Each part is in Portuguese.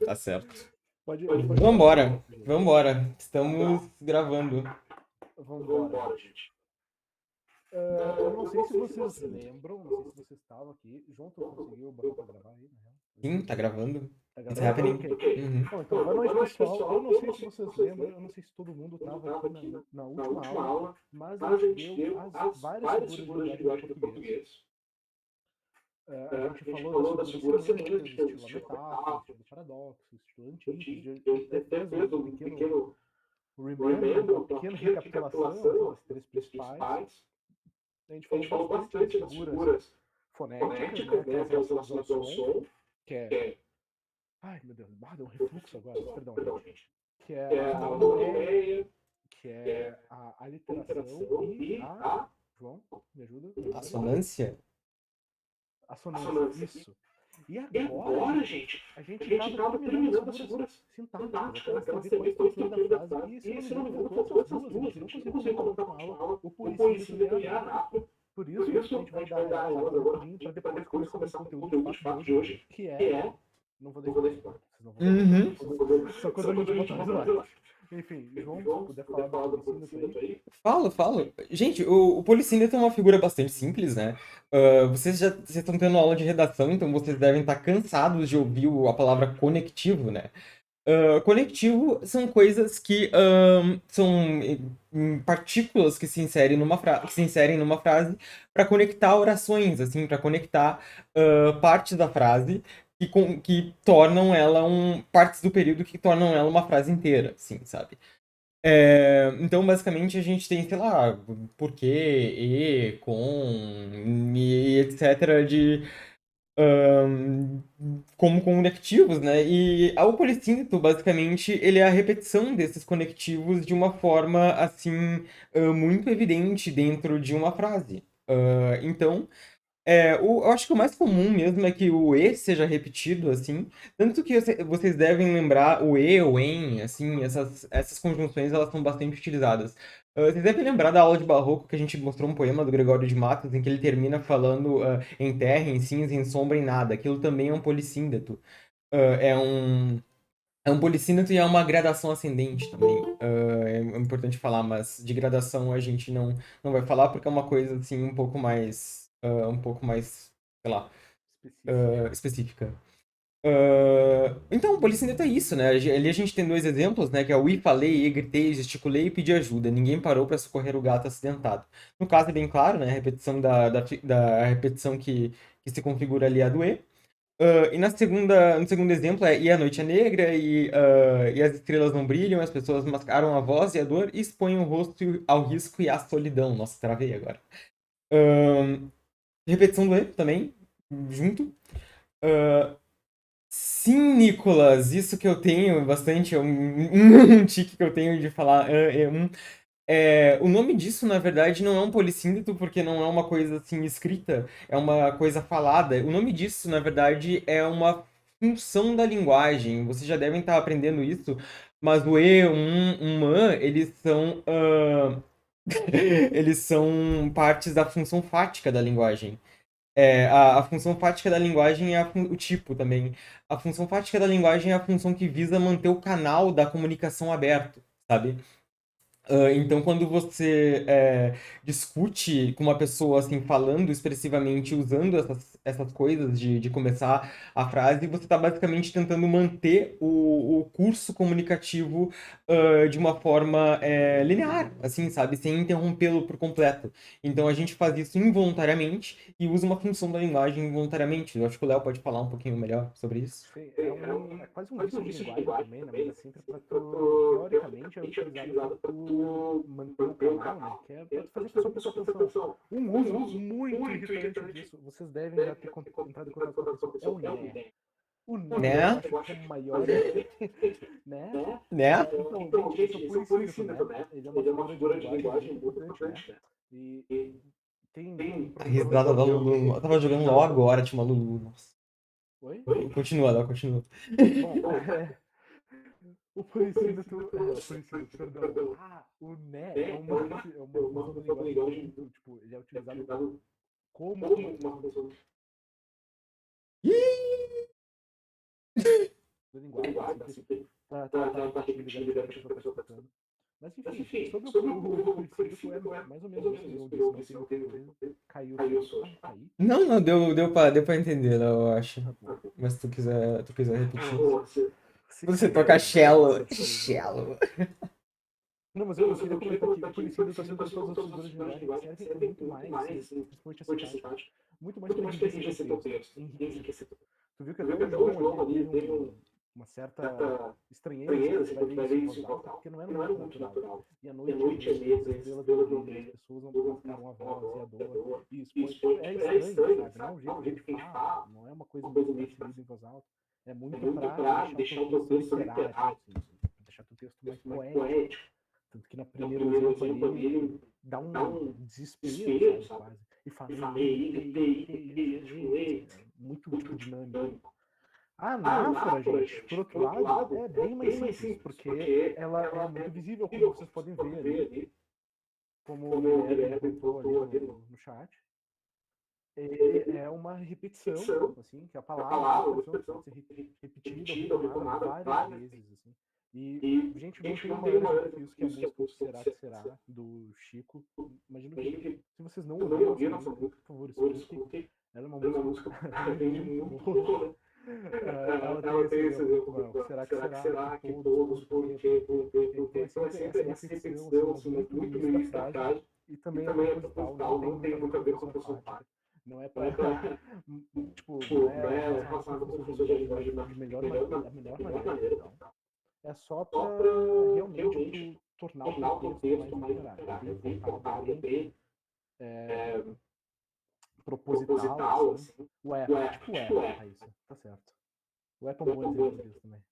Tá certo. Pode falar seu Vambora, voto, gente. vambora. Estamos gravando. Vambora, gente. Eu não sei se vocês lembram, não sei se vocês estavam aqui. João, tu conseguiu botar pra gravar aí, na real? Sim, tá gravando. Tá It's gravando? happening. Ok. Uhum. Bom, então, boa noite, pessoal. Eu não sei se vocês lembram, eu não sei se todo mundo estava aqui na última aula, mas a gente deu as várias figuras de linguagem do português. A gente falou das figuras semânticas, estilo a metáfora, estilo paradoxo, estilo antítese. A gente até fez um pequeno remember, uma pequena recapitulação assim, das três principais. A gente falou bastante das figuras fonéticas, né, aquelas relacionadas ao som, que é... Ai, meu Deus, deu um refluxo agora, perdão, gente. Que é a onomatopeia, que é a aliteração e a... João, me ajuda, memória? Assonância? Assonância, isso. E agora, gente, a gente estava terminando as figuras sintáticas, aquelas que vêm quase no meio da frase. E, se não me engano, faltou essas duas. A gente não conseguiu comentar na última aula o policímetro e a anáfora. Por isso, a gente vai dar elas agora rapidinho, para depois começar o conteúdo de fato de hoje, que é... Não vou dar spoiler, tá? Vocês não vão Uhum. só quando a gente botar o slide. Enfim, João, se puder falar do policímetro aí. Falo. Gente, o policímetro é uma figura bastante simples, né? Vocês estão tendo aula de redação, então vocês devem estar cansados de ouvir a palavra conectivo, né? Conectivo são coisas que são partículas que se inserem numa frase para conectar orações, assim, para conectar partes da frase que tornam ela partes do período que tornam ela uma frase inteira, assim, sabe? Então, basicamente, a gente tem, sei lá, porquê, com, e etc. ahn, como conectivos, né? E o polissíntese, basicamente, ele é a repetição desses conectivos de uma forma, assim, muito evidente dentro de uma frase. Então, eu acho que o mais comum mesmo é que o E seja repetido, assim. Tanto que vocês devem lembrar o E, o em, assim, essas conjunções, elas são bastante utilizadas. Vocês devem lembrar da aula de Barroco que a gente mostrou um poema do Gregório de Matos, em que ele termina falando em terra, em cinza, em sombra, em nada. Aquilo também é um polissíndeto. É um polissíndeto e é uma gradação ascendente também. É importante falar, mas de gradação a gente não vai falar porque é uma coisa assim um pouco mais, sei lá, Específica. específica. Então, o polissíndeto é isso, né? Ali a gente tem dois exemplos, né? Que é o e falei, e gritei, gesticulei e pedi ajuda. Ninguém parou para socorrer o gato acidentado. No caso é bem claro, né? A repetição da repetição que se configura ali é a do e. E no segundo exemplo é e a noite é negra e as estrelas não brilham, as pessoas mascaram a voz e a dor e expõem o rosto ao risco e à solidão. Nossa, travei agora. Repetição do E também, junto. Ah, sim, Nicolas, isso que eu tenho bastante, é um tique que eu tenho de falar. O nome disso, na verdade, não é um polissíndito, porque não é uma coisa assim escrita, é uma coisa falada. O nome disso, na verdade, é uma função da linguagem. Vocês já devem estar aprendendo isso, mas o e, an, eles são, eles são partes da função fática da linguagem. A função fática da linguagem é o tipo também. A função fática da linguagem é a função que visa manter o canal da comunicação aberto, sabe? Então, quando você discute com uma pessoa assim, falando expressivamente, usando essas coisas de começar a frase, você está basicamente tentando manter o curso comunicativo de uma forma linear, assim, sabe? Sem interrompê-lo por completo. Então, a gente faz isso involuntariamente e usa uma função da linguagem involuntariamente. Eu acho que o Léo pode falar um pouquinho melhor sobre isso. Sim, é quase um vício de linguagem também, né? Mas assim, pra tu, teoricamente, é utilizado para tu manter o canal, né? Que é pra tu fazer com que a pessoa preste atenção. Um uso muito irritante disso, vocês devem já ter entrado em contato com a pessoa, é o né. O né, eu Né? acho que é o maior, né? Né? Então, gente, esse é o polissímetro, né? Ele é uma figura de linguagem muito importante, né? E tem A professores risada que da já... Lulu. Eu tava jogando LOL agora, tinha uma Lulu. Nossa. Oi? Continua, Léo, continua. Bom, o polissímetro, perdão. O né é uma função da linguagem muito, tipo, ele é utilizado como uma função. tá desligado aqui pra pessoa tá escutando. Mas enfim, sobre o princípio é mais ou menos isso, eu disse, não tem muita coisa. Caiu o som. Caí? Não, deu pra entender, eu acho. Tá bom. Mas se tu quiser repetir. Se Você cair, toca cello. beleza. Cello. Não, mas eu queria comentar aqui, o Policido, assim como todas as outras figuras de linguagem, servem muito mais, principalmente a citática, muito mais para enriquecer teu texto. Enriquecer. Tu viu que até o João ali teve uma certa estranheza, você vai ler isso em voz alta, porque não era muito natural. E à noite é mês, a estrela do brilho, as pessoas não mascaram a voz e a dor, e isso é estranho, sabe? Não é o jeito que a gente fala, não é uma coisa muito para ser lida em voz alta. É muito para deixar o teu texto literário, assim, deixar o teu texto mais poético. Tanto que na primeiro exemplo ali, ele dá um desespero, sabe, quase. E fala, muito tipo dinâmico. A anáfora, gente, por outro lado, é bem mais simples, porque ela é muito visível, como vocês podem ver ali, como o Guilherme comentou ali no chat. É uma repetição, assim, que a palavra pode ser repetida ou retomada várias vezes, assim. E, gente, não tem o maior exemplo que isso, que é a música O Que Será Que Será, do Chico. Imagino que, se vocês não ouviram essa música, por favor, escutem. Ela é uma música muito boa. Ela tem esse exemplo muito bom. O que será que será? Que todos, porque. Então é sempre essa repetição, assim, o movimento do início da frase e também é proposital, não tem muito a ver com a função fática. Não é pra, tipo, não é relacionado com a função de linguagem de melhor maneira, da melhor maneira, então. É só pra realmente tu tornar o teu texto mais literário. É bem focado, é bem proposital, assim. O Raíssa, tá certo. O é um bom exemplo disso também.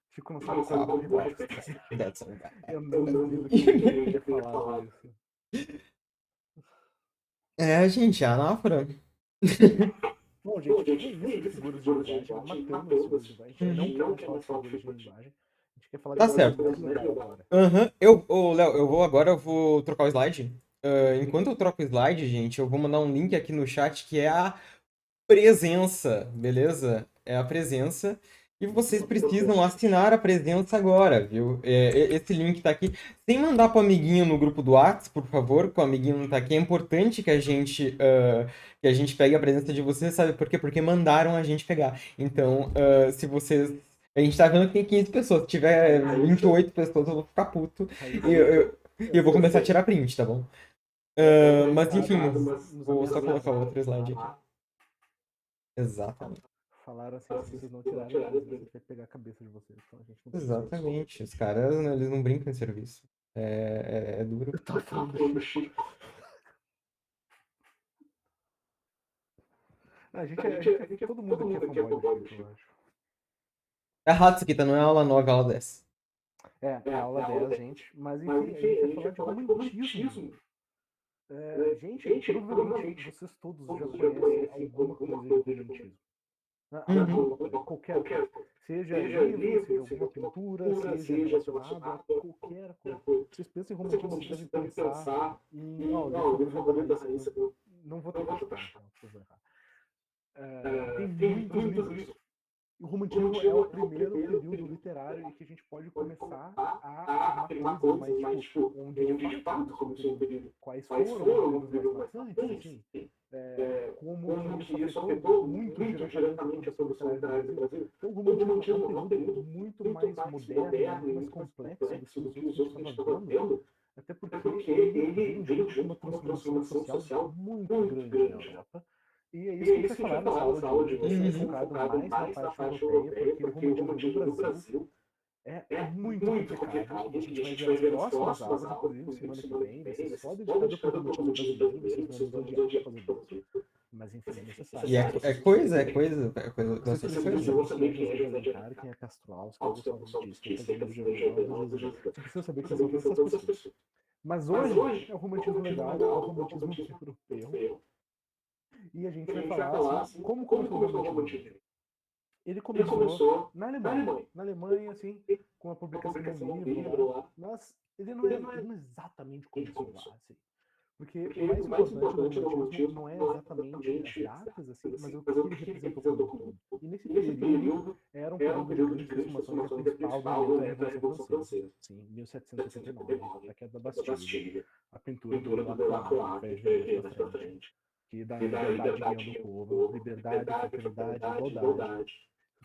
Chico não sabe qual é o repete que você tá dizendo. Eu não duvido que ele tenha falado isso. Gente, a anáfora. Bom, gente, é isso de figuras de linguagem. Matamos as figuras de linguagem. A gente não quer mais falar de figuras de linguagem. A gente quer falar de Tá uma coisa certo. mais legal agora. Léo, eu vou trocar o slide. Enquanto eu troco o slide, gente, eu vou mandar um link aqui no chat que é a presença, beleza? É a presença. E vocês precisam assinar a presença agora, viu? Esse link tá aqui. Sem mandar pro amiguinho no grupo do WhatsApp, por favor, que o amiguinho não tá aqui. É importante que a gente pegue a presença de vocês, sabe por quê? Porque mandaram a gente pegar. Então, se vocês... A gente tá vendo que tem 15 pessoas. Se tiver 28 pessoas, eu vou ficar puto. E eu vou começar a tirar print, tá bom? Mas enfim, vou só colocar outro slide aqui. Exatamente. Falaram assim, se vocês não tirarem a presença, a gente vai pegar a cabeça de vocês. Então a gente não precisa. Exatamente. Os caras, né, eles não brincam em serviço. É duro. Eu tava falando do Chico. Todo mundo aqui é fanboy do Chico, eu acho. É a Hatsukita, não é aula 9, é aula 10. É aula 10, gente. Mas enfim, a gente vai falar de romantismo. Gente, provavelmente vocês todos já conhecem alguma coisa de romantismo. Alguma coisa, qualquer coisa. Seja livro, seja alguma pintura, seja relacionado a qualquer coisa. Vocês pensam em romantismo, vocês devem pensar em... Ó, deixa eu ver da Raíssa. Não vou tentar chutar, então, vocês vão errar. Tem muitos livros. O romantismo é o primeiro período literário em que a gente pode começar a afirmar coisas mais, tipo, onde de fato sobre o período, quais foram os períodos mais marcantes, assim, como que isso afetou muito diretamente a produção literária do Brasil. Então o romantismo é um período muito mais moderno, muito mais complexo do que os outros que a gente estava vendo, até porque ele veio junto com uma transformação social muito grande na Europa. E é isso que a gente vai falar nessa aula de hoje, focado mais na parte europeia, porque o romantismo no Brasil é muito complicado. E a gente vai ver nas próximas aulas, inclusive semana que vem, vai ser só dedicado para o romantismo brasileiro, vocês vão nos odiar por causa disso. Mas enfim, é necessário. E é coisa. Vocês precisam saber quem é José de Alencar, quem é Castro Alves, quem é Gustavo Dias, quem é Fazenda Jesus. Você precisa saber quem são todas essas pessoas. Mas hoje é o romantismo legal, é o romantismo europeu. E a gente vai falar assim, como começou o romantismo. Ele começou na Alemanha. Na Alemanha, assim, com a publicação de um livro lá. Mas ele não é exatamente começou lá, assim. Porque o mais importante do romantismo não é exatamente as datas, assim, mas o que ele representou como um todo. E nesse período, era um período de grandes transformações, que a principal do momento é a Revolução Francesa, sim, 1789, a queda da Bastilha, a pintura do Delacroix, que vai ver mais pra frente, que dá liberdade de guiando o povo, liberdade, fraternidade, igualdade,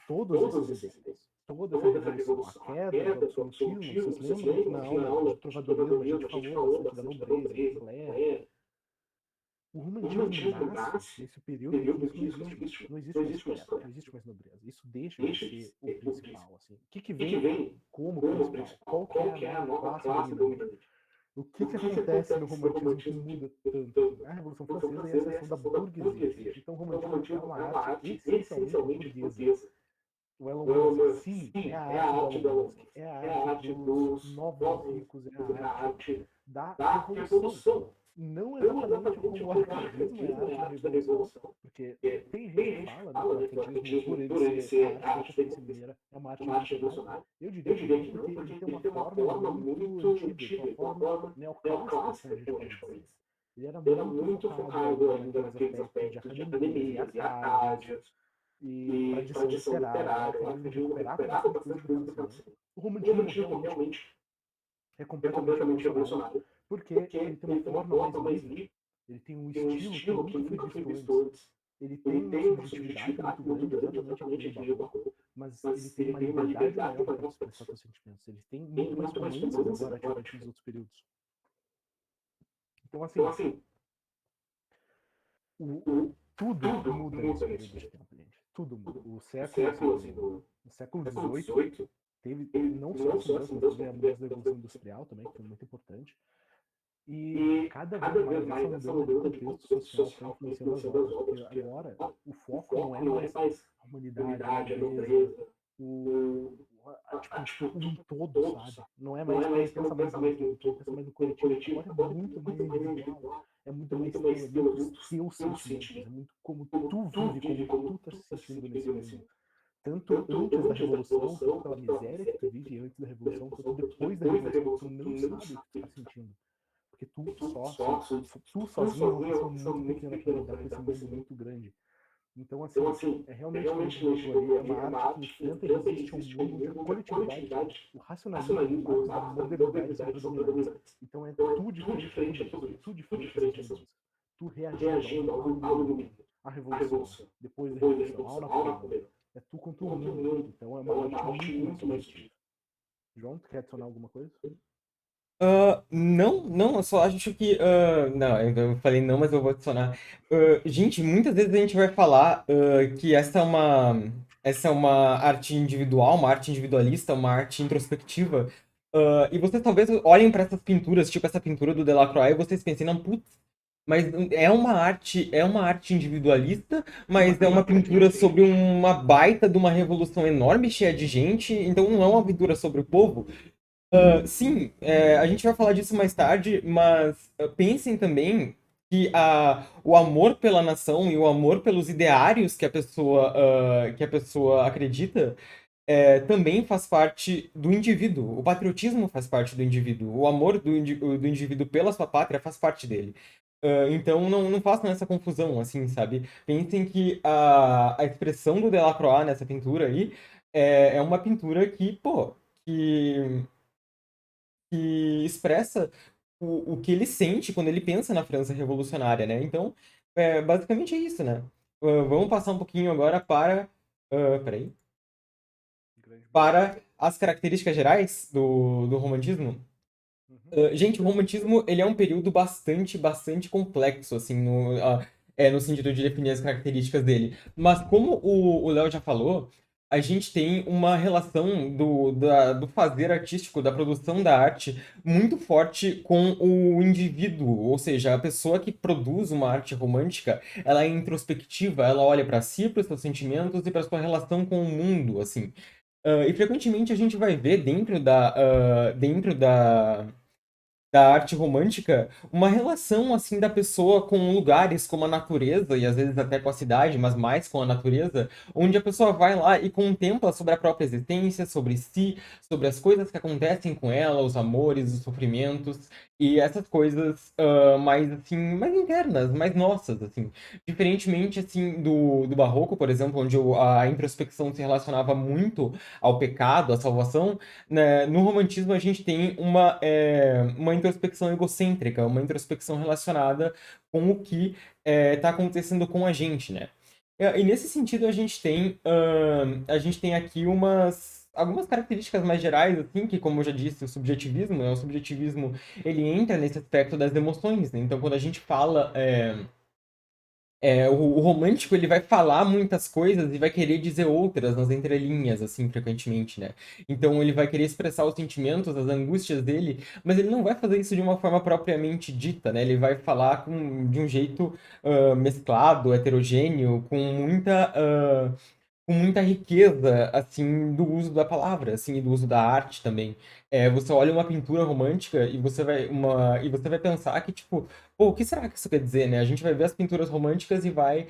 todos esses ideias, toda essa revolução, a queda do absolutismo, vocês lembram que na aula de trovadorismo a gente falou bastante da nobreza, da Clare. O romantismo nasce nesse período em que isso não existe mais. Não existe mais clero, não existe mais nobreza. Isso deixa de ser o principal. Assim. O que vem como principal? Qual que é a nova classe dominante? O que acontece no romantismo que muda tanto? A Revolução Francesa e a ascensão da burguesia. Então o romantismo é uma arte essencialmente burguesa. O Elon Musk, sim, é a arte do Elon Musk. É a arte dos novos ricos, é a arte da revolução. Não exatamente como o arcatismo é a arte da revolução, porque tem gente que fala, né, que o arcatismo, por ele ser a arte da Consciência Mineira, é uma arte revolucionária. Eu diria que não, porque ele tem uma forma muito antiga, uma forma neoclássica, como a gente pode dizer. Ele era muito focado naqueles aspectos de academia, de arcádias, e tradição literária, querendo recuperar tradições coisas do Renascimento. O romantismo realmente é completamente revolucionário, porque ele tem uma forma mais livre, ele tem um estilo que nunca foi visto antes, ele tem uma subjetividade muito grande, exatamente aquilo do barroco, mas ele tem uma liberdade maior para expressar seus sentimentos, ele tem muito mais nuances agora diferente dos outros períodos. Então, assim, tudo muda nesse período de tempo, gente. Tudo muda. O século XVIII teve não só essa mudança, mas teve a mudança da Revolução Industrial também, que foi muito importante. E cada vez mais essa mudança de contexto social está influenciando as obras, porque agora o foco não é mais a humanidade, a natureza, um todo, sabe? Não é mais quem pensa mais no todo, quem pensa mais no coletivo. Agora é muito mais individual, é muito mais teu, é muito teus sentimentos, é muito como tu vive, como tu tá se sentindo nesse momento. Tanto antes da Revolução, tanto pela miséria que tu vive antes da Revolução, tanto depois da Revolução, tu não sabe o que tu tá sentindo. Porque tu sozinho é uma pessoa muito pequena para lidar com esse mundo muito grande. Então, assim, é realmente como tu botou ali, é uma arte que enfrenta e resiste a um mundo onde a coletividade, o racionalismo e os marcos da modernidade são predominantes. Então é tu diferente a tudo isso, tu diferente a essas mudanças. Tu reagindo ao iluminismo, à revolução, depois da revolução, ao napoleão. É tu contra o mundo. Então é uma arte muito positiva. João, tu quer adicionar alguma coisa? Não, eu só acho que. Não, eu falei não, mas eu vou adicionar. Gente, muitas vezes a gente vai falar que essa é uma arte individual, uma arte individualista, uma arte introspectiva. E vocês talvez olhem para essas pinturas, tipo essa pintura do Delacroix, e vocês pensem, não, putz, mas é uma arte individualista, mas é uma pintura sobre uma baita de uma revolução enorme, cheia de gente, então não é uma pintura sobre o povo. Sim, a gente vai falar disso mais tarde, mas pensem também que o amor pela nação e o amor pelos ideários que a pessoa acredita também faz parte do indivíduo. O patriotismo faz parte do indivíduo. O amor do indivíduo pela sua pátria faz parte dele. Então não façam essa confusão, assim, sabe? Pensem que a expressão do Delacroix nessa pintura aí é uma pintura que, pô, que expressa o que ele sente quando ele pensa na França revolucionária, né? Então, basicamente é isso, né? Vamos passar um pouquinho agora peraí, para as características gerais do romantismo. Gente, o romantismo ele é um período bastante complexo, assim, no sentido de definir as características dele. Mas como o Léo já falou, a gente tem uma relação do fazer artístico, da produção da arte, muito forte com o indivíduo. Ou seja, a pessoa que produz uma arte romântica, ela é introspectiva, ela olha para si, para os seus sentimentos e para sua relação com o mundo, assim. E frequentemente a gente vai ver dentro da arte romântica, uma relação assim da pessoa com lugares como a natureza e às vezes até com a cidade, mas mais com a natureza, onde a pessoa vai lá e contempla sobre a própria existência, sobre si, sobre as coisas que acontecem com ela, os amores, os sofrimentos. E essas coisas mais, assim, mais internas, mais nossas, assim. Diferentemente, assim, do Barroco, por exemplo, onde a introspecção se relacionava muito ao pecado, à salvação, né? No romantismo a gente tem uma introspecção egocêntrica, uma introspecção relacionada com o que está acontecendo com a gente, né? E nesse sentido a gente tem aqui algumas características mais gerais, assim, que, como eu já disse, o subjetivismo, né? O subjetivismo, ele entra nesse aspecto das emoções, né? Então, quando a gente fala, o romântico, ele vai falar muitas coisas e vai querer dizer outras nas entrelinhas, assim, frequentemente, né? Então, ele vai querer expressar os sentimentos, as angústias dele, mas ele não vai fazer isso de uma forma propriamente dita, né? Ele vai falar de um jeito mesclado, heterogêneo, com muita riqueza, assim, do uso da palavra, assim, e do uso da arte também. Você olha uma pintura romântica e você vai pensar que, tipo, pô, o que será que isso quer dizer, né? A gente vai ver as pinturas românticas e vai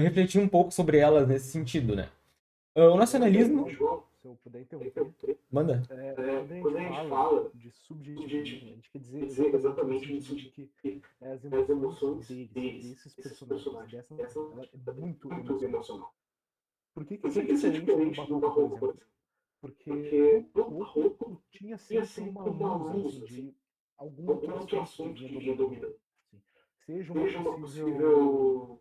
refletir um pouco sobre elas nesse sentido, né? O nacionalismo... João, se eu puder interromper, Manda. quando a gente fala de subjetivismo, a gente quer dizer exatamente no sentido de que as emoções desses personagens, dessa narrativa, ela é muito emocional. Por que que isso é diferente do Barroco, por exemplo? Porque no Barroco tinha sempre uma luz assim de algum outro assunto que vinha dominando, assim. Seja uma possível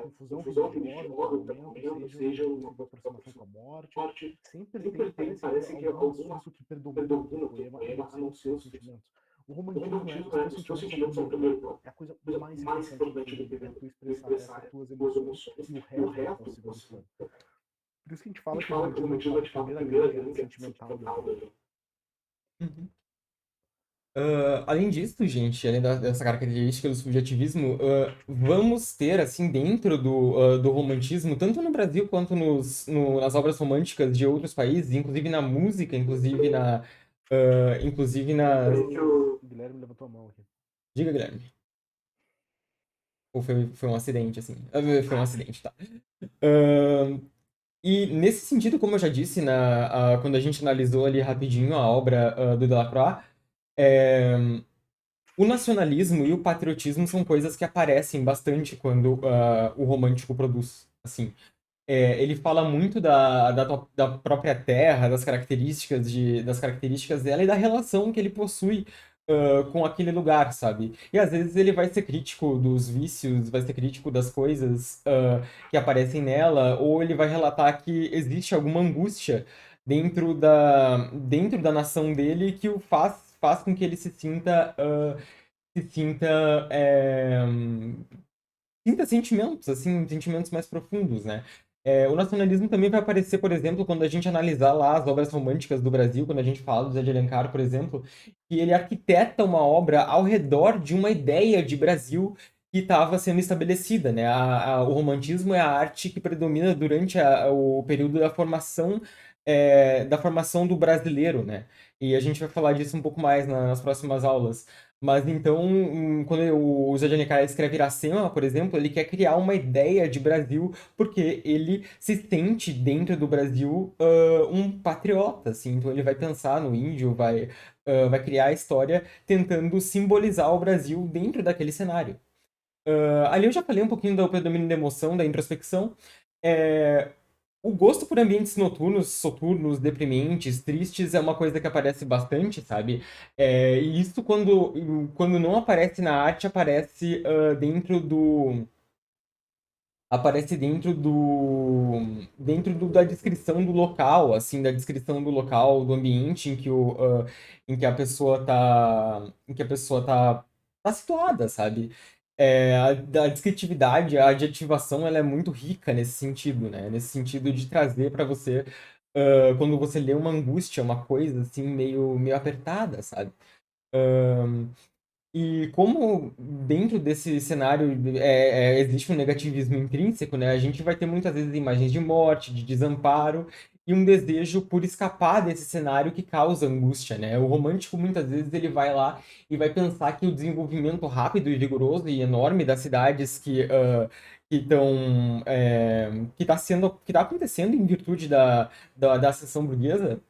confusão religiosa em algum momento, seja uma possível aproximação com a morte, sempre tem, parece que algum assunto que predomina naquele poema, a não ser os seus sentimentos. O romantismo não é os teus sentimentos são primeiro plano, é a coisa mais importante que tem, é tu expressar essas tuas emoções e o resto vai para o segundo plano. Por isso que a gente fala que o romantismo é de fato a primeira grande guerra sentimental da Europa. Uhum. Além disso, gente, dessa característica do subjetivismo, vamos ter, assim, dentro do romantismo, tanto no Brasil quanto nas obras românticas de outros países, inclusive na música, inclusive nas... O Guilherme levantou a mão aqui. Diga, Guilherme. Ou foi um acidente, assim? Foi um acidente, tá. E nesse sentido, como eu já disse, quando a gente analisou ali rapidinho a obra do Delacroix, é, o nacionalismo e o patriotismo são coisas que aparecem bastante quando o romântico produz, assim. Ele fala muito da própria terra, das características dela e da relação que ele possui com aquele lugar, sabe? E às vezes ele vai ser crítico dos vícios, vai ser crítico das coisas que aparecem nela, ou ele vai relatar que existe alguma angústia dentro da nação dele que faz com que ele se sinta, sinta sentimentos, assim, sentimentos mais profundos, né? O nacionalismo também vai aparecer, por exemplo, quando a gente analisar lá as obras românticas do Brasil, quando a gente fala do Zé de Alencar, por exemplo, que ele arquiteta uma obra ao redor de uma ideia de Brasil que estava sendo estabelecida, né? O romantismo é a arte que predomina durante o período da formação do brasileiro, né? E a gente vai falar disso um pouco mais nas próximas aulas. Mas então, quando o Zé de Alencar escreve Iracema, por exemplo, ele quer criar uma ideia de Brasil porque ele se sente dentro do Brasil um patriota, assim. Então ele vai pensar no índio, vai criar a história tentando simbolizar o Brasil dentro daquele cenário. Ali eu já falei um pouquinho do predomínio da emoção, da introspecção. É, o gosto por ambientes noturnos, soturnos, deprimentes, tristes é uma coisa que aparece bastante, sabe? E isso quando não aparece na arte, aparece da descrição do local, assim, da descrição do local, do ambiente em que a pessoa tá situada, sabe? A descritividade, a adjetivação, ela é muito rica nesse sentido, né? Nesse sentido de trazer para você, quando você lê uma angústia, uma coisa, assim, meio apertada, sabe? E como dentro desse cenário existe um negativismo intrínseco, né? A gente vai ter muitas vezes imagens de morte, de desamparo e um desejo por escapar desse cenário que causa angústia, né? O romântico muitas vezes ele vai lá e vai pensar que o desenvolvimento rápido e vigoroso e enorme das cidades que está acontecendo em virtude da ascensão burguesa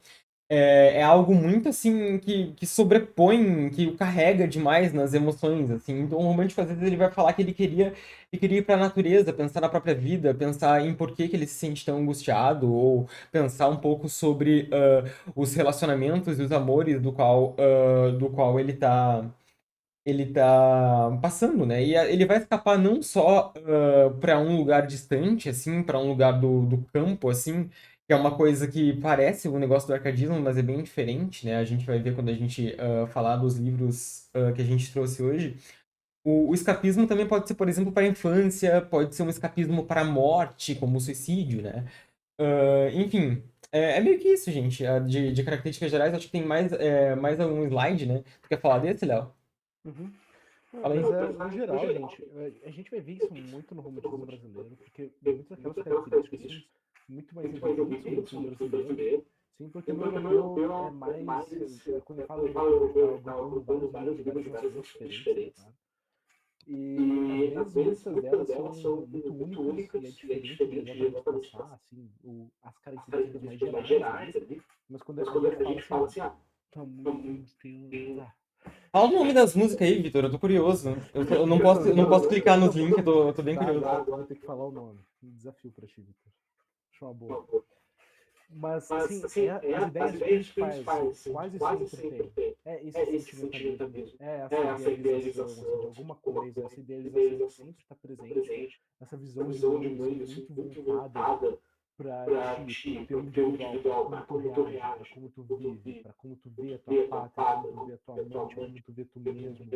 é algo muito assim que sobrepõe, que o carrega demais nas emoções, assim. Então, o romântico às vezes ele vai falar que ele queria ir para a natureza, pensar na própria vida, pensar em por que que ele se sente tão angustiado, ou pensar um pouco sobre os relacionamentos e os amores do qual ele tá passando, né? E ele vai escapar não só para um lugar distante, assim, para um lugar do campo, assim, que é uma coisa que parece um negócio do arcadismo, mas é bem diferente, né? A gente vai ver quando a gente falar dos livros que a gente trouxe hoje. O escapismo também pode ser, por exemplo, para a infância, pode ser um escapismo para a morte, como o suicídio, né? Enfim, é meio que isso, gente. De características gerais, acho que tem mais algum slide, né? Tu quer falar desse, Léo? Uhum. Não, Fala aí. mas no geral, gente, a gente vai ver isso muito no romantismo brasileiro, porque muitas daquelas características são muito mais evidentes no romantismo brasileiro. Sim, porque no europeu é mais. Quando eu falo europeu, eu vários livros de várias nações diferentes, né, claro. E às vezes muitas delas são muito únicas e é difícil de exatamente traçar assim, as características mais gerais ali. Mas quando a gente fala assim, tá muito. Fala o nome das músicas aí, Vitor, eu tô curioso. Eu não posso clicar nos links, eu tô bem Dá, curioso. dá, tu vai ter que falar o nome. Um desafio pra ti, Victor. Acho uma boa. Mas, sim, as ideias principais, assim, quase sempre tem. É esse sentimentalismo, é essa idealização, assim, de alguma coisa, essa idealização sempre está presente, essa visão de mundo, assim, muito voltada para ti, para o teu individual, para como tu reage, para como tu vive, para como tu vê a tua pátria, como tu vê a tua mente, como tu vê tu mesmo.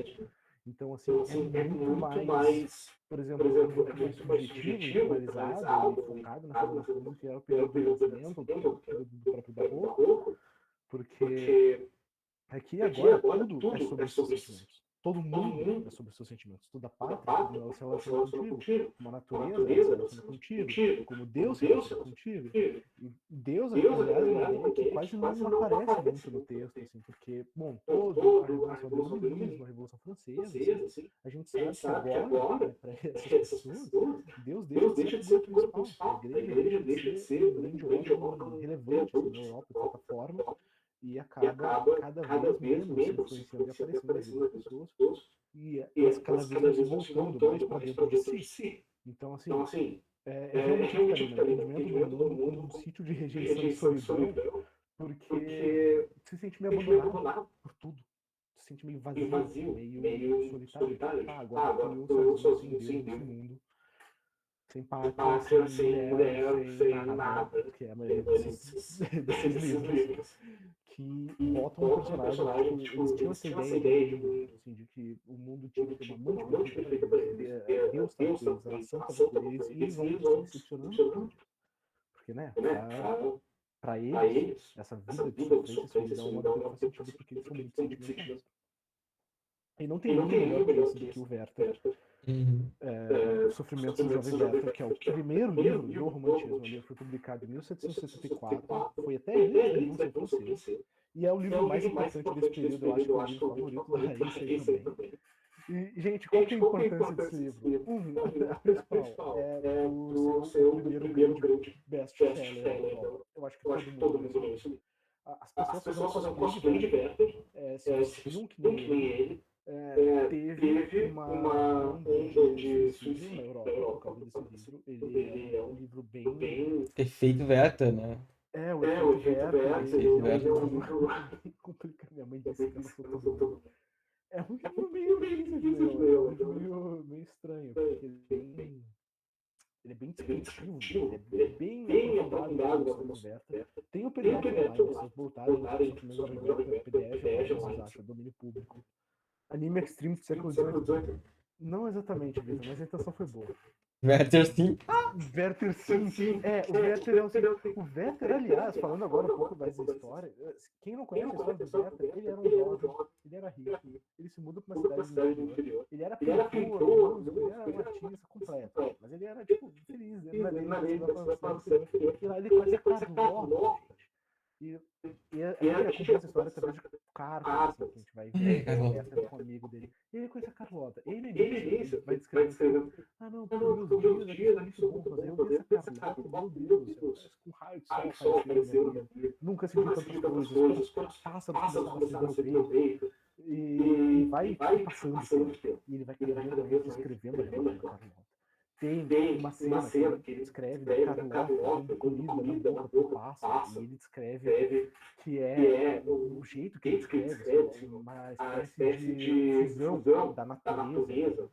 Então, assim, é muito mais, por exemplo, é muito mais subjetivo, internalizado e focado nessas duas coisas, que é o período do Renascimento, que é o período do próprio Barroco, porque aqui agora tudo é sobre os seus sentimentos. Todo mundo é sobre os seus sentimentos. Toda a pátria, como ela se relaciona contigo, como a natureza ela se relaciona contigo, como Deus se relaciona contigo. E Deus, aliás, é uma ideia que quase não aparece muito no texto, assim, porque, bom, toda a Revolução do Iluminismo, a Revolução Francesa, assim, a gente sabe que agora, né, para essas pessoas, Deus deixa de ser a figura principal. A igreja deixa de ser um grande órgão relevante assim, na Europa, de certa forma, e acaba cada vez menos influenciando e aparecendo na vida das pessoas, e elas cada vez vão se voltando mais para dentro de si. Então, assim, é realmente o que eu falei, né? O entendimento do mundo como um sítio de rejeição e solidão, porque se sente meio abandonado por tudo. Se sente meio vazio, meio solitário. Tipo, tá, agora tô eu sozinho, sem Deus, nesse mundo, sem pátria, sem mulher, sem nada, que é a maioria desses livros, que botam um personagem lá, tipo, eles tinham essa ideia do mundo, assim, de que o mundo tinha que ter uma amante perfeita para eles, Deus estava com eles, a nação estava com eles, e eles vão se decepcionando, porque, né, para eles, essa vida de sofrência e solidão é uma vida que faz sentido, porque eles são muito sentimentais. E não tem ninguém melhor que isso do que o Werther, Uhum. Os Sofrimentos do Jovem Werther, que é o primeiro livro do romantismo. O livro foi publicado em 1774, foi até antes da Revolução Francesa, e é o livro mais importante desse período. Eu acho que é o livro favorito da Raíssa aí também. E, gente, qual que é a importância desse livro? A principal é por ser o primeiro grande best-seller na Europa. Eu acho que todo mundo mencionou isso. As pessoas faziam cosplay de Werther, se vestiam que nem ele, teve uma onda de suicídio na Europa por causa desse livro. Ele é um livro bem. Efeito Werther, né? O efeito Werther, Efeito é um Werther. livro bem complicado. Minha mãe disse que ela matou todo mundo. É um livro meio difícil de ler, é um livro meio estranho, porque ele é bem descritivo, ele é bem aprofundado nas emoções do Werther. Tem o PDF online, vocês voltarem no Sofrimento do Jovem Werther, PDF online, vocês acham, domínio público. Anime Extreme do século XVIII. Não exatamente, Vitor, mas a intenção foi boa. Werther, sim. Werther, sim. O Werther é o seguinte. O Werther, aliás, falando agora um pouco mais da história, quem não conhece a história do Werther, ele era um jovem, ele era rico, ele se muda para uma cidade do interior, ele era pintor, músico, ele era um artista completo, mas ele era, tipo, feliz na dele, na cidade do interior, e lá ele conhece a Carlota, gente. E a gente acompanha essa história através de cartas, assim, que a gente vai ver o Werther com um amigo dele. E ele conhece a Carlota. E no início, ele vai descrevendo, tipo, não, porque meus dias aqui estão muito bons, mas aí eu vi essa Carlota, meu Deus do céu, parece com um raio de sol apareceu na minha, nunca senti tantas coisas, quantos pássaros começaram a ciscar no peito, e vai passando o tempo, e ele vai cada vez mais descrevendo a relação da Carlota. Tem uma cena que ele descreve da Carlota dando comida na boca pro pássaro, e ele descreve que é o jeito que ele descreve, assim, uma espécie de fusão da natureza,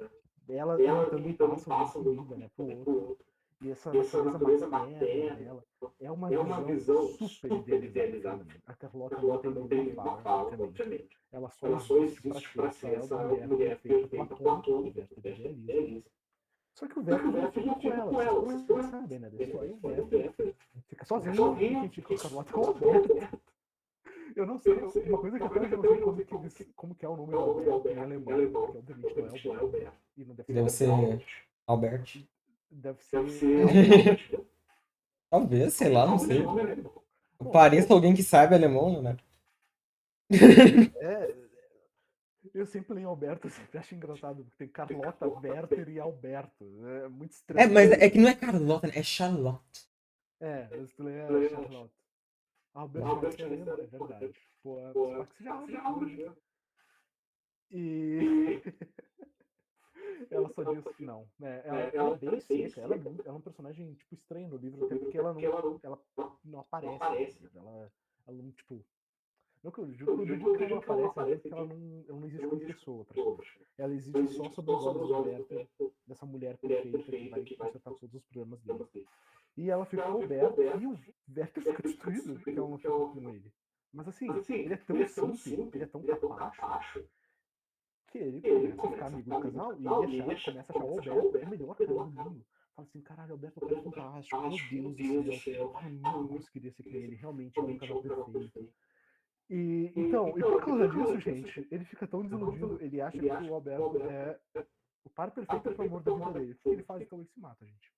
ela tentando um pássaro dando comida, né, pro outro. E essa natureza materna dela é uma visão super idealizada feminina. A Carlota não tem nenhuma falha, obviamente. Ela só existe pra ser essa mulher perfeita platônica que o Werther idealiza. Só que o Werther não fica com ela. Vocês provavelmente sabem, né, da história. O Werther fica sozinho e quem fica com a Carlota é o Alberto. Eu não sei, uma coisa que até hoje eu não sei como que é o nome do Alberto em alemão, porque obviamente não é Alberto. E não Deve ser Albert. deve ser Albert. Talvez, sei lá, não sei. Bom, Pareça alguém que sabe alemão, né? é, eu sempre leio Alberto, eu sempre acho engraçado, porque tem Carlota, Werther e Alberto. É muito estranho. Mas é que não é Carlota, né? É Charlotte. Mas tu lê Charlotte. Albert é alemão, é verdade. Pô, só que você já Albert. E ela só diz que não. Ela é bem seca, ela é um personagem tipo estranho no livro, até porque ela não aparece no livro. Ela não, tipo. Não que eu digo que ela não aparece ali, porque ela não existe como pessoa, praticamente. Ela existe só sobre os olhos do Werther, dessa mulher perfeita que vai consertar todos os problemas dele. E ela fica com o Werther, e o Werther fica destruído porque ela não fica com ele. Mas assim, ele é tão simples, ele é tão capacho, que ele começa a ficar amigo do casal e ele começa a achar o Alberto o melhor cara do mundo. Fala assim, caralho, o Alberto é um cara fantástico, meu Deus do céu, eu nunca conseguiria ser com ele, realmente ele é um casal perfeito. E por causa disso, gente, ele fica tão desiludido, ele acha que o Alberto é o par perfeito pro amor da vida dele. O que ele faz? Então ele se mata, gente.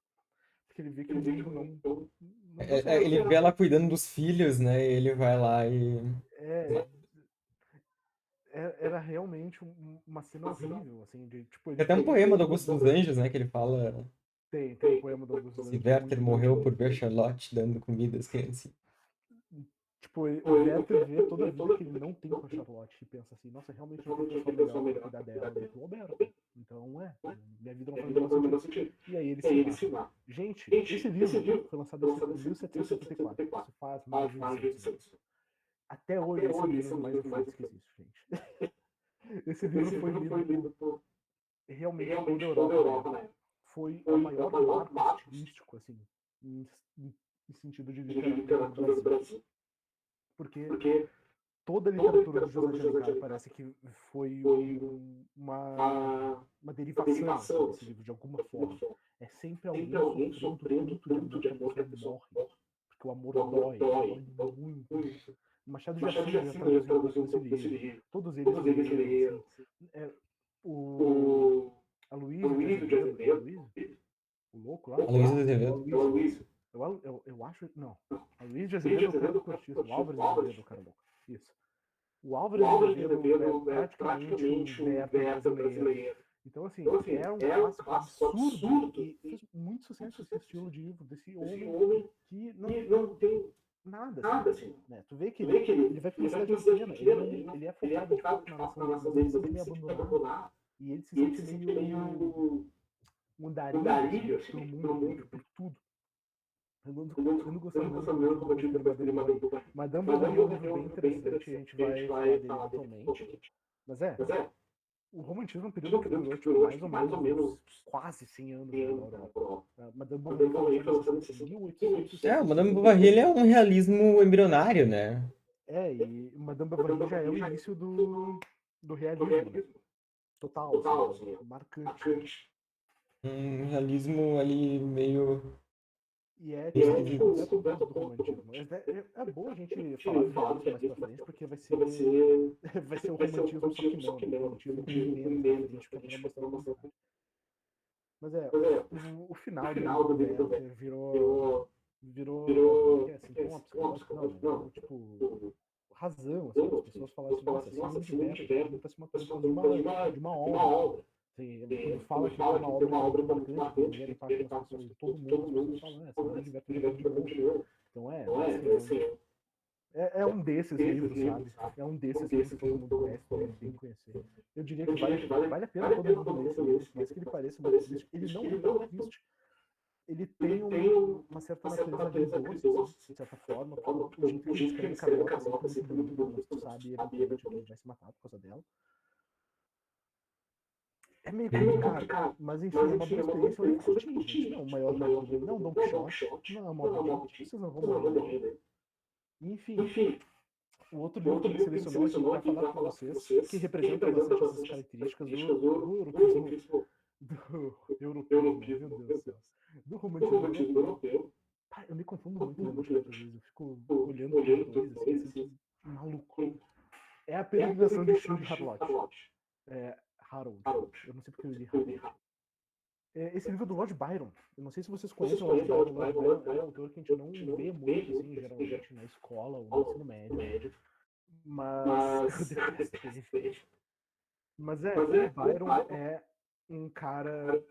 Porque ele vê que o mundo não deu certo. Ele vê ela cuidando dos filhos, né? E ele vai lá e. Era realmente uma cena horrível, assim, de tipo. Tem até um poema do Augusto dos Anjos, né? Que ele fala. Tem um poema do Augusto dos Se Anjos. Werther morreu por ver Charlotte dando comida às crianças. Tipo, o Werther vê toda a vida que ele não tem com a Charlotte e pensa assim, nossa, realmente não tem pessoa melhor pra cuidar dela do que o Alberto. Então, minha vida não faz o menor sentido. E aí ele se mata. Gente, esse livro foi lançado em 1774. Isso faz mais de 200 anos. Até hoje, esse é o livro mais influente que existe, gente. Esse livro foi lido por realmente toda a Europa, né? Foi o maior marco estilístico, assim, em sentido de literatura do Brasil. Porque toda a literatura do José de Alencar parece que foi uma derivação assim, desse livro, de alguma forma. É sempre alguém sofrendo fruto de amor que a pessoa morre. Porque o amor dói muito. Machado de Assis já traduziu esse livro. Todos eles leram, assim. Aloysio de Azevedo, o louco lá? Aloysio de Azevedo. Eu acho. Não. Aloysio de Azevedo é o cara do cortiço. O Álvares de Azevedo é o cara louco. Isso. O Álvares de Azevedo é praticamente um Werther brasileiro. Então, assim, é um clássico absurdo que fez muito sucesso esse estilo de livro desse homem que não tem nada, assim, né? Tu vê que ele vai pra uma cidade pequena, ele é focado de fato na nação dele, mas ele se sente meio abandonado. E ele se sente meio andarilho, assim, pelo mundo, por tudo. Eu não gostei muito do motivo da Madame Bovary. Madame Bovary é um livro bem interessante, a gente vai falar dele eventualmente. Mas o romantismo é um período que durou, tipo, mais ou menos quase 100 anos na Europa. Madame Bovary foi lançada em 1860. O Madame Bovary ele é um realismo embrionário, né? E Madame Bovary já é o início do realismo, né? Total, assim, marcante. Um realismo ali meio. E é tipo o completo oposto do romantismo. É bom a gente falar do realismo mais pra frente, porque vai ser o romantismo, só que não, né? O romantismo com menos na frente, que é pra mostrar o contrário. Mas o final do livro do Werther virou como que é, sintoma psicológico? Não, né? Virou, tipo, razão, assim, as pessoas falaram assim, nossa, esse mundo de Werther tá se matando por causa de uma obra. Assim, quando fala que foi uma obra que é muito marcante, quando vê a parte das pessoas, de todo mundo, as pessoas falam, essa obra de Werther já de novo. Então É um desses livros, sabe? É um desses que todo mundo conhece, todo mundo tem que conhecer. Eu diria que vale a pena todo mundo ler esse livro, por mais que ele pareça muito triste. Ele não é tão triste. Ele tem uma certa natureza agridoce, assim, de certa forma, porque o jeito que ele descreve Carlota é sempre muito bonito, mas tu sabe, eventualmente, que ele vai se matar por causa dela. É meio complicado, mas enfim, é uma boa experiência ler curtinho, gente. Não é o maior livro do mundo, não é um Don Quixote, não é uma obra de arte, vocês não vão morrer lendo. Enfim, o outro livro que ele selecionou aqui para falar com vocês, que representa bastante essas características do europeísmo, do europeísmo, meu Deus do céu, do romantismo europeu. Pá, eu me confundo muito lendo títulos, às vezes eu fico olhando para os dois, assim, é sempre maluco. É a peregrinação de Shield Harlot. Harold. Eu não sei porque eu li Harold. Esse livro é do Lord Byron. Eu não sei se vocês conhecem o Lord Byron. O Lord Byron é um autor que a gente não vê muito, assim, geralmente na escola ou no ensino médio. Mas eu detesto ele. Mas o Byron é um cara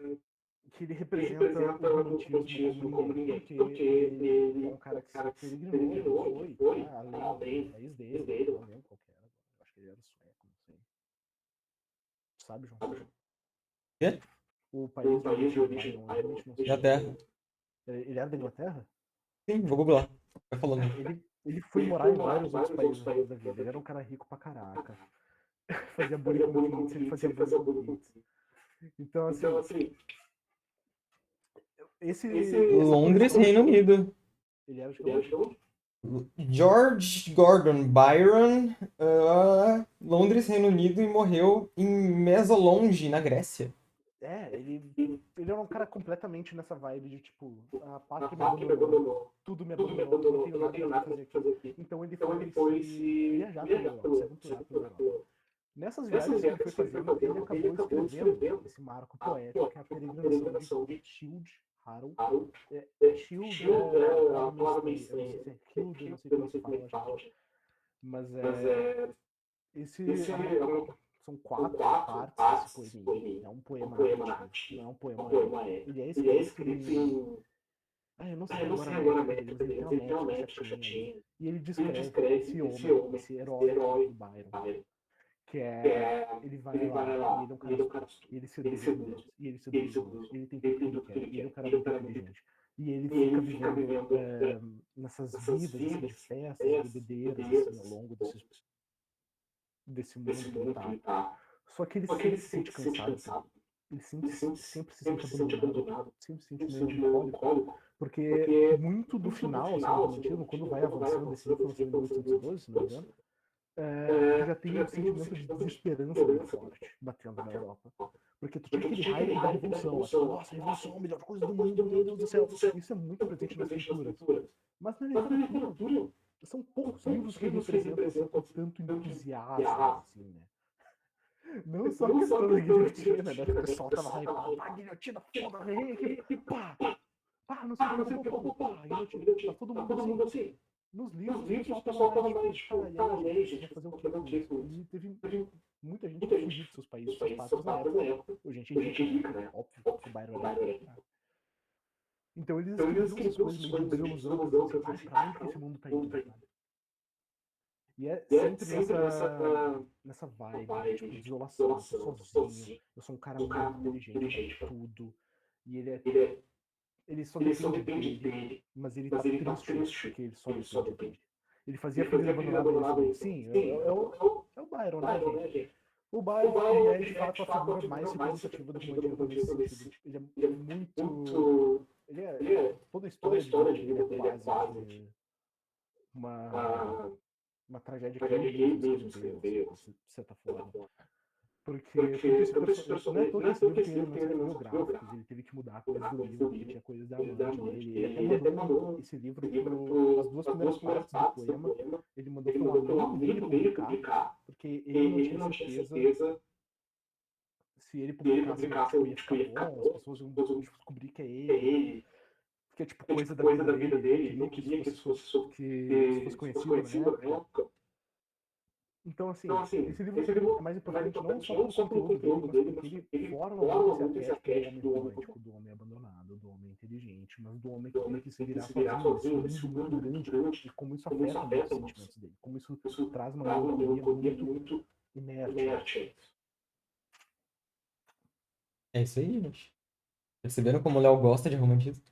que ele representa o romantismo como ninguém, porque ele é um cara que se peregrinou, ele foi além do país dele, não lembro qual que era, eu acho que ele era sueco, não sei. Sabe, João? Quê? O país de origem do Byron, eu realmente não sei. Inglaterra. Ele era da Inglaterra? Sim, vou googlar. Vai falando. Ele foi morar em vários outros países ao longo da vida. Ele era um cara rico pra caraca. Fazia bullying com kids, ele fazia bullying com kids. Então, assim, Londres, Reino Unido. Ele era de onde? George Gordon Byron, Londres, Reino Unido, e morreu em Mesolonge, na Grécia. Ele era um cara completamente nessa vibe de tipo, a pátria me abandonou, tudo me abandonou, não tenho nada pra fazer aqui. Então ele foi se viajar pela Europa, se aventurar pela Europa. Nessas viagens que ele foi fazendo, ele acabou escrevendo esse marco poético, que é a peregrinação de Childe Harold. Childe provavelmente, eu não sei se é Hilde, eu não sei como se fala, gente. Mas são 4 partes esse poeminha. É um poema épico, não é um poema épico. Ele é escrito em... eu não sei agora a métrica dele, mas ele tem uma métrica chatinha. E ele descreve esse homem, esse herói do Byron. Que ele vai lá, e ele é um cara astuto, e ele seduz mulheres, e ele seduz homens, e ele tem tudo que ele quer, e ele é um cara muito inteligente. E ele fica vivendo nessas vidas, assim, de festas, bebedeiras, assim, ao longo desse mundo que ele tá. Só que ele sempre se sente cansado. Ele sempre se sente abandonado, sempre se sente melancólico, porque muito do final, assim, do romantismo, quando vai avançando, esse livro foi lançado em 1812, se não me engano, tu já tem um sentimento de desesperança muito forte batendo na Europa. Porque tu tinha aquele hype da revolução, assim, nossa, a revolução é a melhor coisa do mundo, meu Deus do céu. Isso é muito presente nas pinturas. Mas na literatura, são poucos livros que representam assim, com tanto entusiasmo, assim, né? Não só a questão da guilhotina, né? Que o pessoal tava hypado, pá, guilhotina foda, rei, que pá, não sei o que, pá, guilhotina, tá todo mundo assim. Nos livros, o pessoal tava mais tipo, e aí, gente, vai fazer o que com isso? E teve muita gente que fugiu de seus países, suas pátrias na época. Hoje a gente rica, né? Óbvio que o Byron era rico. Então eles escreviam essas coisas meio de desilusão, pensando assim, pra onde que esse mundo tá indo, sabe? E é sempre nessa vibe, tipo, de isolação, eu tô sozinho, eu sou um cara muito inteligente pra tudo. E ele só depende dele, mas ele tá triste porque ele só depende dele. Ele fazia a família abandonada nesse livro. Sim, é o Byron, né, gente? O Byron, ele é de fato a figura mais representativa do romantismo nesse sentido. Ele é muito... toda a história dele é quase uma tragédia que ele mesmo escreveu, assim, de certa forma. Porque esse personagem, não é todo esse livro tem elementos biográficos, ele teve que mudar a coisa do livro, porque tinha coisas da amante dele, ele até mandou esse livro as 2 primeiras partes do poema, ele mandou para um amigo dele publicar, porque ele não tinha certeza se ele publicasse, tipo, ia ficar bom, as pessoas iam descobrir que é ele, porque é tipo coisa da vida dele, ele não queria que isso fosse conhecido na época. Então, assim, esse livro é mais importante não só pelo conteúdo dele, mas porque ele forma muito esse arquétipo do homem romântico, do homem abandonado, do homem inteligente, mas do homem que tem que se virar sozinho nesse mundo muito grande, e como isso afeta muito os sentimentos dele, como isso traz uma melancolia muito inerte a ele. É isso aí, gente. Perceberam como o Léo gosta de romantismo?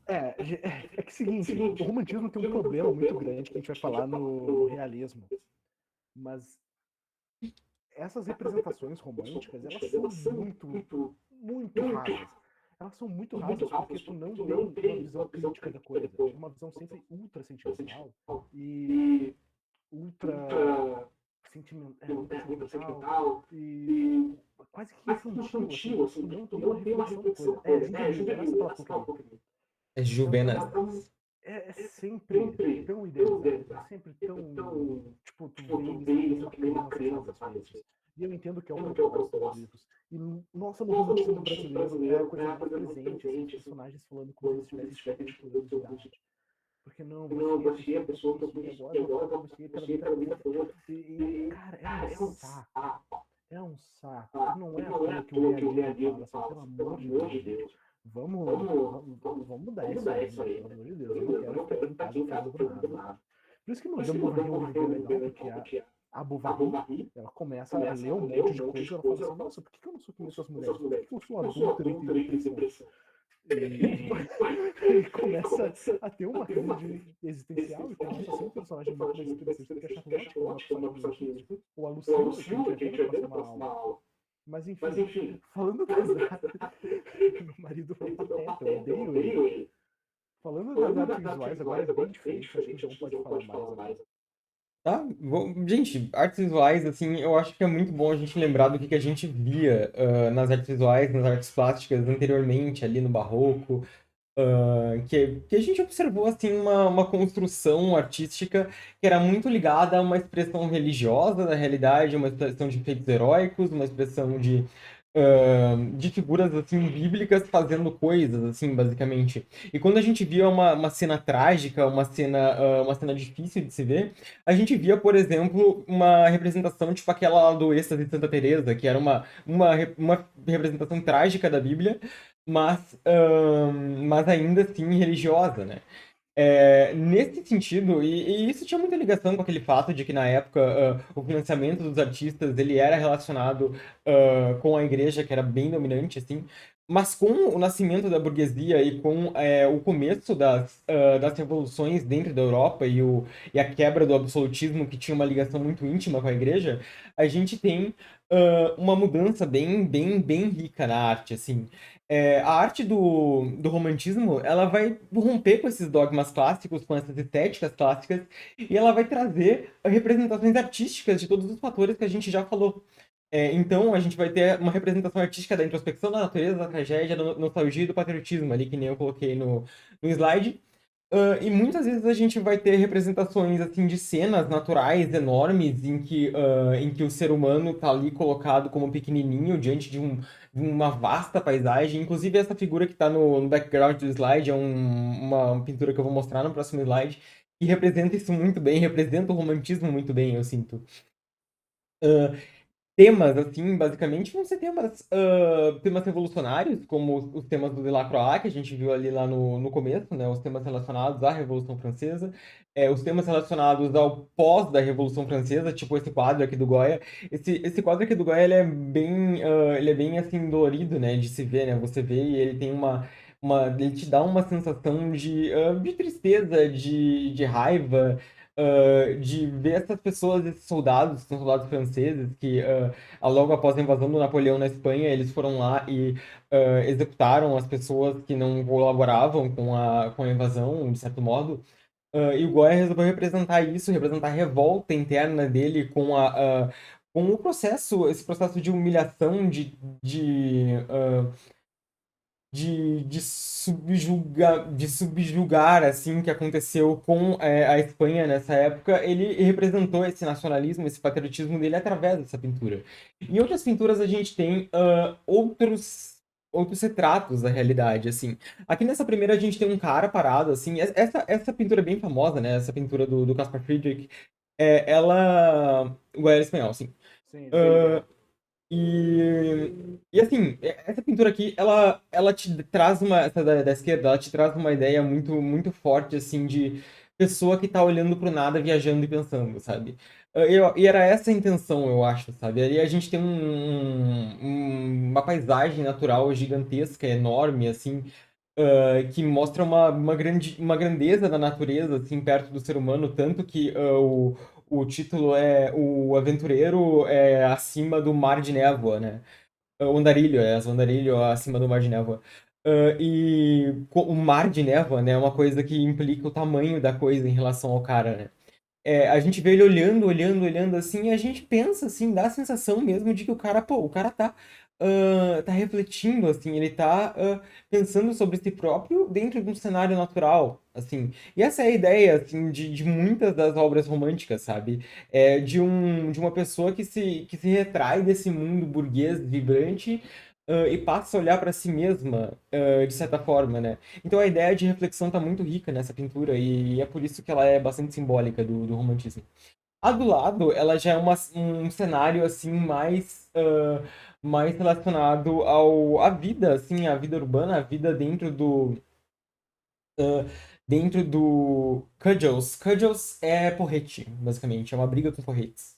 É que é o seguinte, o romantismo tem um problema muito grande que a gente vai falar no realismo, mas essas representações românticas, elas são muito rasas. Elas são muito rasas porque tu não tem uma visão crítica da coisa. É uma visão sempre ultra sentimental e ultra, ultra sentimental e quase que infantil, assim. Tu não tem uma reflexão da coisa. É juvenil, era essa palavra que eu queria. É Juvenas. É sempre tão idealizado, é sempre tão. Tipo, tu vê eles criando crianças às vezes. E eu entendo que é o propósito dos livros. E, nossa, no romantismo brasileiro é a coisa mais presente, assim, os personagens falando como se eles tivessem 50 anos de idade. Porque não, você é a pessoa que eu sou, e agora eu vou falar com você pela vida toda. Cara, é um saco. É um saco. E não é à toa que o realismo fala assim, pelo amor de Deus, gente. Vamos mudar isso aí, né? Pelo amor de Deus. Eu não quero ficar aqui em casa fazendo nada. Por isso que Madame Bovary é um livro bem legal, porque a Bovary, ela começa a ler um monte de coisa e ela fala assim, nossa, por que eu não sou que nem essas mulheres? Por que eu sou adúltera e tenho depressão? E começa a ter uma crise existencial e começa a ser um personagem muito mais interessante do que a Charlotte, que é uma personagem ou a Lucila, que a gente vai ver na próxima aula. Mas enfim, falando das artes, meu marido é um pateta, eu odeio ele. Falando das artes visuais, agora é bem diferente, acho que o João pode falar mais agora. Tá? Gente, artes visuais, assim, eu acho que é muito bom a gente lembrar do que a gente via nas artes visuais, nas artes plásticas anteriormente, ali no Barroco, que a gente observou, assim, uma construção artística que era muito ligada a uma expressão religiosa da realidade, uma expressão de feitos heróicos, uma expressão de figuras, assim, bíblicas fazendo coisas, assim, basicamente. E quando a gente via uma cena trágica, uma cena difícil de se ver, a gente via, por exemplo, uma representação tipo aquela lá do Êxtase de Santa Teresa, que era uma representação trágica da Bíblia, mas ainda assim religiosa, né? Nesse sentido, e isso tinha muita ligação com aquele fato de que na época o financiamento dos artistas ele era relacionado com a igreja, que era bem dominante, assim, mas com o nascimento da burguesia e com o começo das revoluções dentro da Europa e a quebra do absolutismo, que tinha uma ligação muito íntima com a igreja, a gente tem uma mudança bem rica na arte, assim. A arte do romantismo, ela vai romper com esses dogmas clássicos, com essas estéticas clássicas, e ela vai trazer representações artísticas de todos os fatores que a gente já falou. Então, a gente vai ter uma representação artística da introspecção da natureza, da tragédia, da nostalgia e do patriotismo, ali, que nem eu coloquei no slide. E muitas vezes a gente vai ter representações assim de cenas naturais enormes em que o ser humano está ali colocado como pequenininho diante de uma vasta paisagem. Inclusive essa figura que está no background do slide é uma pintura que eu vou mostrar no próximo slide e representa isso muito bem, representa o romantismo muito bem, eu sinto. Temas, assim, basicamente, vão ser temas revolucionários, como os temas do Delacroix, que a gente viu ali lá no começo, né? Os temas relacionados à Revolução Francesa, os temas relacionados ao pós da Revolução Francesa, tipo esse quadro aqui do Goya. Esse quadro aqui do Goya, ele é bem, assim, dolorido, né? De se ver, né? Você vê e ele tem ele te dá uma sensação de tristeza, de raiva, de ver essas pessoas, esses soldados, que são soldados franceses, que logo após a invasão do Napoleão na Espanha, eles foram lá e executaram as pessoas que não colaboravam com a invasão, de certo modo. E o Goya resolveu representar isso, representar a revolta interna dele com esse processo de humilhação, de subjugar, assim, que aconteceu com a Espanha nessa época, ele representou esse nacionalismo, esse patriotismo dele através dessa pintura. Em outras pinturas a gente tem outros retratos da realidade, assim. Aqui nessa primeira a gente tem um cara parado, assim. Essa pintura é bem famosa, né? Essa pintura do Caspar Friedrich. Ela... O Goiás espanhol, assim. Sim, ele é bem legal. E assim, essa pintura aqui, ela te traz essa da esquerda, ela te traz uma ideia muito, muito forte, assim, de pessoa que tá olhando pro nada, viajando e pensando, sabe? E era essa a intenção, eu acho, sabe? Ali a gente tem uma paisagem natural gigantesca, enorme, assim, que mostra uma grandeza da natureza, assim, perto do ser humano, tanto que o título é O Aventureiro acima do Mar de Névoa, né? O Andarilho, o Andarilho acima do Mar de Névoa. O Mar de Névoa, né, é uma coisa que implica o tamanho da coisa em relação ao cara, né? A gente vê ele olhando, olhando, olhando assim, e a gente pensa assim, dá a sensação mesmo de que o cara tá, tá refletindo, assim, ele tá pensando sobre si próprio dentro de um cenário natural, assim. E essa é a ideia, assim, de muitas das obras românticas, sabe? De uma pessoa que se retrai desse mundo burguês vibrante. E passa a olhar para si mesma, de certa forma, né? Então a ideia de reflexão tá muito rica nessa pintura e é por isso que ela é bastante simbólica do romantismo. A do lado, ela já é um cenário assim mais relacionado à vida, assim, à vida urbana, à vida ah, dentro do Cudgels. Cudgels é porrete, basicamente, é uma briga com porretes.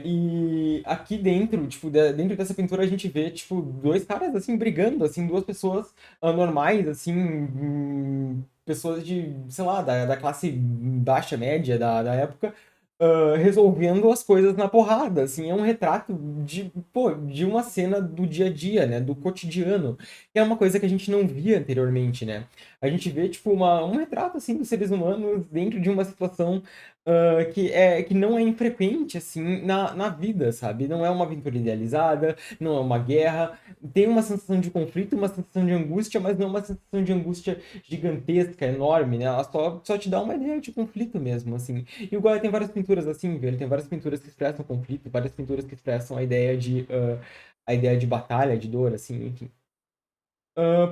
E aqui dentro, tipo, dentro dessa pintura a gente vê, tipo, dois caras, assim, brigando, assim, duas pessoas normais, assim, pessoas de, sei lá, da classe baixa, média da época, resolvendo as coisas na porrada, assim, é um retrato de uma cena do dia a dia, né, do cotidiano, que é uma coisa que a gente não via anteriormente, né? A gente vê, tipo, um retrato, assim, dos seres humanos dentro de uma situação que não é infrequente, assim, na vida, sabe? Não é uma aventura idealizada, não é uma guerra. Tem uma sensação de conflito, uma sensação de angústia, mas não uma sensação de angústia gigantesca, enorme, né? Ela só te dá uma ideia de conflito mesmo, assim. E o Goya tem várias pinturas assim, viu? Ele tem várias pinturas que expressam conflito, várias pinturas que expressam a ideia de batalha, de dor, assim, enfim.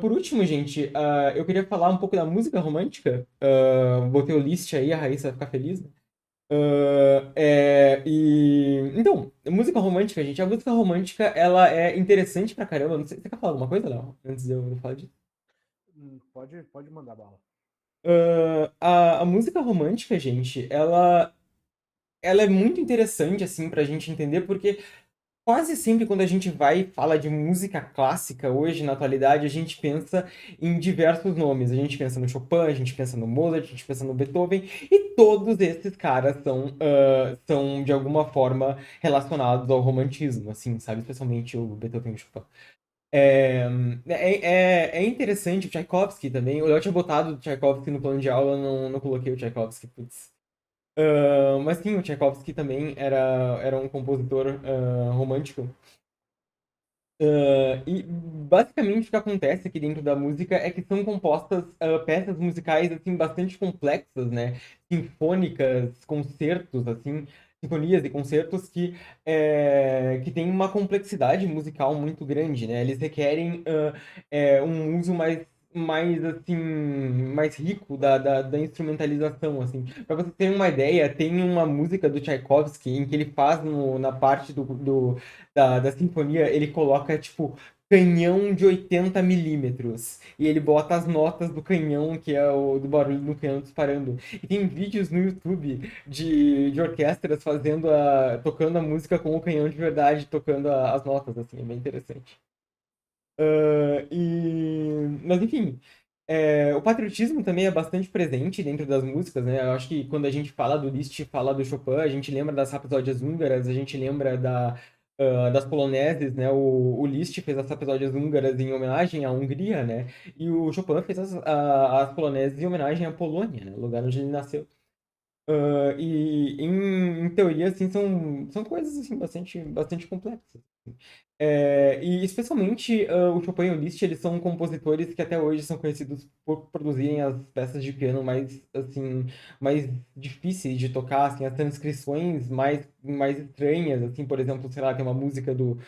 Por último, gente, eu queria falar um pouco da música romântica. Botei o list aí, a Raíssa vai ficar feliz, né? Então, música romântica, gente. A música romântica, ela é interessante pra caramba. Não sei, você quer falar alguma coisa, Léo? Antes de eu falar disso. Pode mandar bala. A música romântica, gente, ela é muito interessante, assim, pra gente entender, porque quase sempre quando a gente vai e fala de música clássica hoje, na atualidade, a gente pensa em diversos nomes. A gente pensa no Chopin, a gente pensa no Mozart, a gente pensa no Beethoven, e todos esses caras são de alguma forma relacionados ao romantismo, assim, sabe? Especialmente o Beethoven e o Chopin. É, é interessante o Tchaikovsky também. Eu tinha botado o Tchaikovsky no plano de aula, não coloquei o Tchaikovsky, putz. Mas sim, o Tchaikovsky também era um compositor romântico. E basicamente o que acontece aqui dentro da música é que são compostas peças musicais assim bastante complexas, né? Sinfônicas, concertos assim, sinfonias e concertos que têm uma complexidade musical muito grande, né? Eles requerem um uso mais assim mais rico da instrumentalização assim. Para você ter uma ideia, tem uma música do Tchaikovsky em que ele faz na parte da sinfonia, ele coloca, tipo, canhão de 80 milímetros. E ele bota as notas do canhão, que é o do barulho do canhão disparando. E tem vídeos no YouTube de orquestras tocando a música com o canhão de verdade, tocando as notas, assim, é bem interessante. Mas enfim, o patriotismo também é bastante presente dentro das músicas, né? Eu acho que quando a gente fala do Liszt, fala do Chopin, a gente lembra das rapsódias húngaras, a gente lembra das poloneses, né? O Liszt fez as rapsódias húngaras em homenagem à Hungria, né? E o Chopin fez as poloneses em homenagem à Polônia, né? O lugar onde ele nasceu. Em teoria, assim, são coisas assim, bastante complexas. E especialmente o Chopin e o Liszt, eles são compositores que até hoje são conhecidos por produzirem as peças de piano mais difíceis de tocar, assim, as transcrições mais estranhas, assim, por exemplo, sei lá, tem uma música do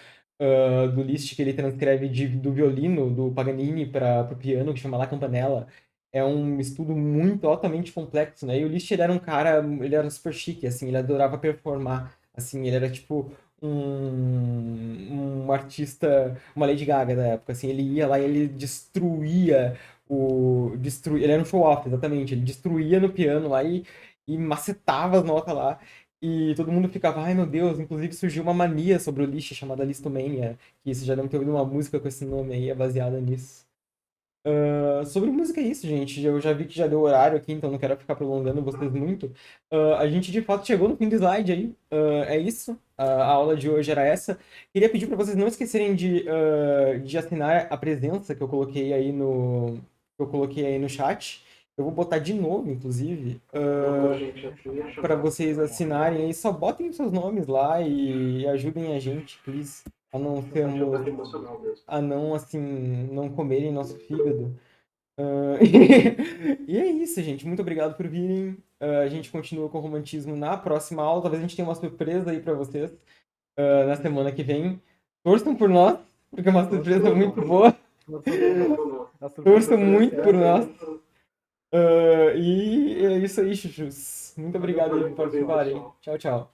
Liszt que ele transcreve do violino do Paganini para o piano, que chama La Campanella. É um estudo muito altamente complexo, né? E o Liszt, ele era um cara, ele era super chique, assim, ele adorava performar, assim, ele era tipo um artista, uma Lady Gaga da época, assim, ele ia lá e ele destruía ele era um show-off, exatamente, ele destruía no piano lá e macetava as notas lá, e todo mundo ficava, ai meu Deus, inclusive surgiu uma mania sobre o Liszt chamada Listomania, que você já deve ter ouvido uma música com esse nome aí, é baseada nisso. Sobre música é isso, gente. Eu já vi que já deu horário aqui, então não quero ficar prolongando vocês muito. A gente de fato chegou no fim do slide aí. É isso. A aula de hoje era essa. Queria pedir para vocês não esquecerem de assinar a presença que eu coloquei aí no chat. Eu vou botar de novo, inclusive, para vocês assinarem aí. Só botem os seus nomes lá e ajudem a gente, please, a não sermos, a não assim, não comerem nosso fígado. Ah, e é isso, gente. Muito obrigado por virem. A gente continua com o romantismo na próxima aula. Talvez a gente tenha uma surpresa aí pra vocês na semana que vem. Torçam por nós, porque é uma surpresa muito boa. A surpresa Torçam foi muito por nós. essa. E é isso aí, chuchus. Muito obrigado aí por participarem. Tchau, tchau.